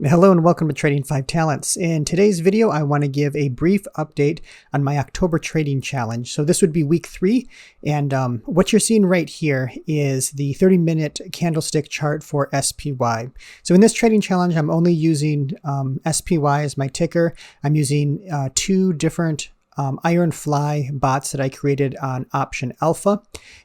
Hello and welcome to Trading 5 Talents. In today's video, I want to give a brief update on my October trading challenge. So this would be week 3, and what you're seeing right here is the 30-minute candlestick chart for SPY. So in this trading challenge, I'm only using SPY as my ticker. I'm using two different Ironfly bots that I created on Option Alpha,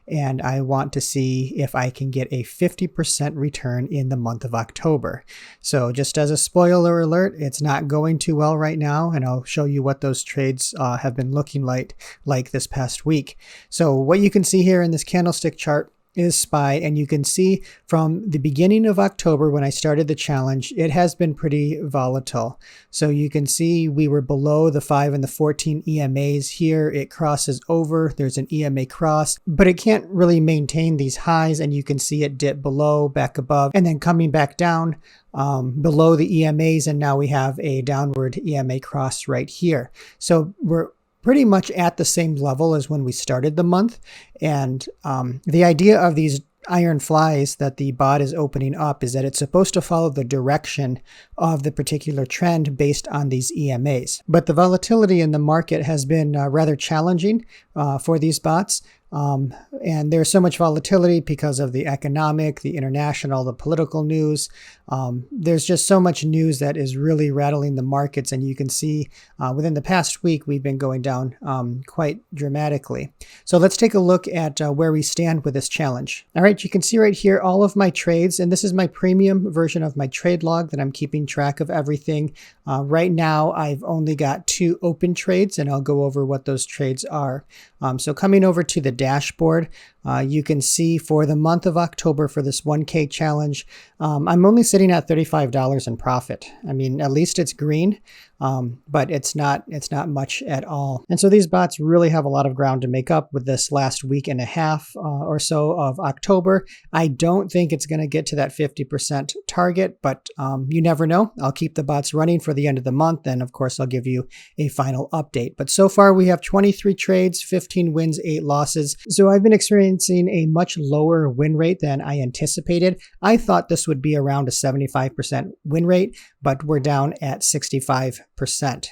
and I want to see if I can get a 50% return in the month of October. So just as a spoiler alert, it's not going too well right now, and I'll show you what those trades have been looking like this past week. So what you can see here in this candlestick chart is SPY, and you can see from the beginning of October when I started the challenge, it has been pretty volatile. So you can see we were below the 5 and the 14 EMAs here. It crosses over, there's an EMA cross, but it can't really maintain these highs, and you can see it dip below, back above, and then coming back down below the EMAs, and now we have a downward EMA cross right here. So we're pretty much at the same level as when we started the month. And the idea of these iron flies that the bot is opening up is that it's supposed to follow the direction of the particular trend based on these EMAs. But the volatility in the market has been rather challenging for these bots. And there's so much volatility because of the economic, the international, the political news. There's just so much news that is really rattling the markets. And you can see within the past week, we've been going down quite dramatically. So let's take a look at where we stand with this challenge. All right, you can see right here all of my trades, and this is my premium version of my trade log that I'm keeping track of everything. Right now, I've only got 2 open trades, and I'll go over what those trades are. So coming over to the dashboard, you can see for the month of October for this 1K challenge, I'm only sitting at $35 in profit. I mean, at least it's green, but it's not much at all. And so these bots really have a lot of ground to make up with this last week and a half or so of October. I don't think it's going to get to that 50% target, but you never know. I'll keep the bots running for the end of the month, and of course, I'll give you a final update. But so far, we have 23 trades, 15 wins, 8 losses. So I've been experiencing a much lower win rate than I anticipated. I thought this would be around a 75% win rate, but we're down at 65%.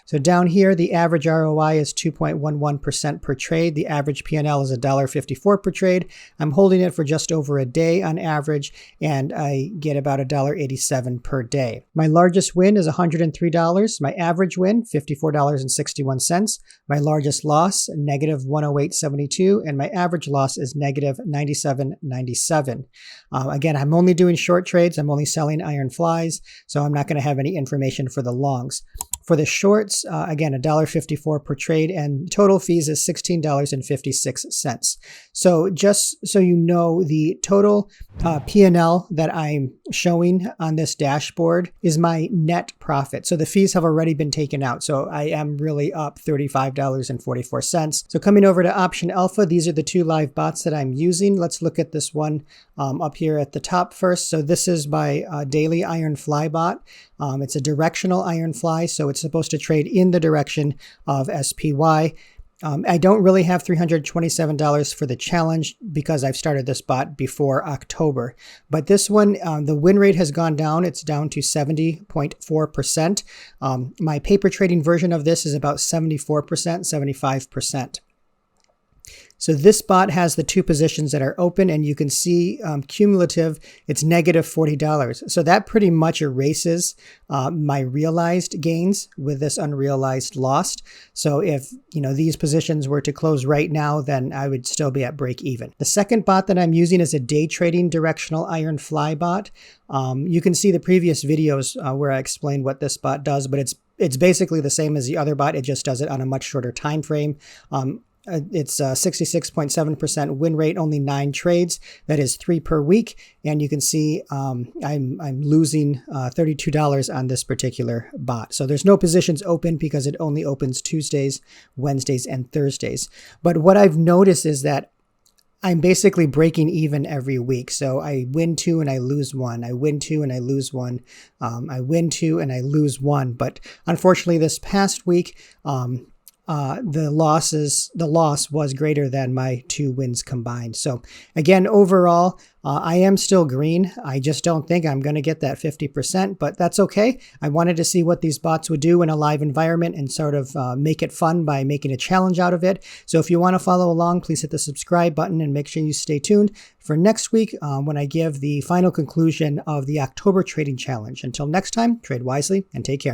So down here, the average ROI is 2.11% per trade. The average P&L is $1.54 per trade. I'm holding it for just over a day on average, and I get about $1.87 per day. My largest win is $103. My average win, $54.61. My largest loss, negative $108.72, and my average loss is negative $97.97. Again, I'm only doing short trades. I'm only selling iron flies, so I'm not going to have any information for the longs. For the shorts, again, $1.54 per trade, and total fees is $16.56. So just so you know, the total P&L that I'm showing on this dashboard is my net profit. So the fees have already been taken out. So I am really up $35.44. So coming over to Option Alpha, these are the 2 live bots that I'm using. Let's look at this one up here at the top first. So this is my daily iron fly bot. It's a directional iron fly, so it's supposed to trade in the direction of SPY. I don't really have $327 for the challenge because I've started this bot before October. But this one, the win rate has gone down. It's down to 70.4%. My paper trading version of this is about 74%, 75%. So this bot has the 2 positions that are open, and you can see cumulative, it's negative $40. So that pretty much erases my realized gains with this unrealized loss. So if these positions were to close right now, then I would still be at break even. The second bot that I'm using is a day trading directional iron fly bot. You can see the previous videos where I explained what this bot does, but it's basically the same as the other bot. It just does it on a much shorter time frame. It's 66.7% win rate, only 9 trades. That is 3 per week. And you can see I'm losing $32 on this particular bot. So there's no positions open because it only opens Tuesdays, Wednesdays, and Thursdays. But what I've noticed is that I'm basically breaking even every week. So I win 2 and I lose 1. I win 2 and I lose 1. I win 2 and I lose 1. But unfortunately, this past week, the loss was greater than my 2 wins combined. So again, overall, I am still green. I just don't think I'm going to get that 50%, but that's okay. I wanted to see what these bots would do in a live environment and sort of make it fun by making a challenge out of it. So if you want to follow along, please hit the subscribe button and make sure you stay tuned for next week when I give the final conclusion of the October trading challenge. Until next time, trade wisely and take care.